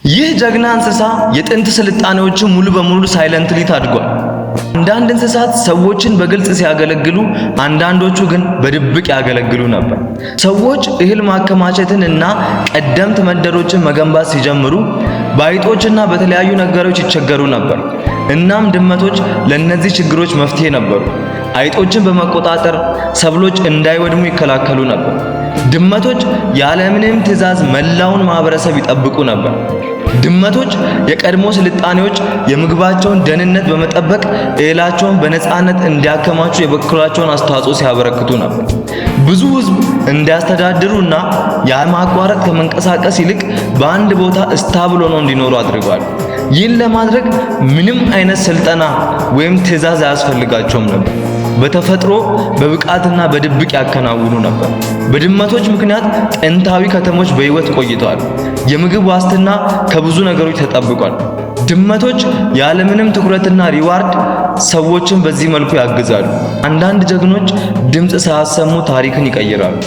ይህ ጀግና እንስሳ የጥንት ስልጣኔዎችን ሙሉ በሙሉ ሳይለንትሊ ታድጓል። አንዳንድ እንስሳት ሰዎችን በግልጽ ሲያገለግሉ፣ አንዳንዶቹ ግን በድብቅ ያገለግሉ ነበር። ሰዎች እህል ማከማቸትን እና ቀደምት መንደሮችን መገንባት ሲጀምሩ በአይጦችና በተለያዩ ነገሮች ይቸገሩ ነበር። እናም ድመቶች ለእነዚህ ችግሮች መፍትሄ ነበሩ። አይጦችን በመቆጣጠር ሰብሎች እንዳይወድሙ ይከላከሉ ነበር። ድመቶች ያለምንም ትዕዛዝ መላውን ማህበረሰብ ይጠብቁ ነበር። ድመቶች የቀድሞ ስልጣኔዎች የምግባቸውን ደህንነት በመጠበቅ እህላቸውን በነፃነት እንዲያከማቹ የበኩላቸውን አስተዋጽኦ ሲያበረክቱ ነበር። ብዙ ሕዝብ እንዲያስተዳድሩና ያለማቋረጥ ከመንቀሳቀስ ይልቅ በአንድ ቦታ ስታብል ሆነው እንዲኖሩ አድርገዋል። ይህን ለማድረግ ምንም አይነት ስልጠና ወይም ትዕዛዝ አያስፈልጋቸውም ነበር። በተፈጥሮ በብቃትና በድብቅ ያከናውኑ ነበር። በድመቶች ምክንያት ጥንታዊ ከተሞች በሕይወት ቆይተዋል። የምግብ ዋስትና ከብዙ ነገሮች ተጠብቋል። ድመቶች ያለምንም ትኩረትና ሪዋርድ ሰዎችን በዚህ መልኩ ያግዛሉ። አንዳንድ ጀግኖች ድምፅ ሳያሰሙ ታሪክን ይቀይራሉ።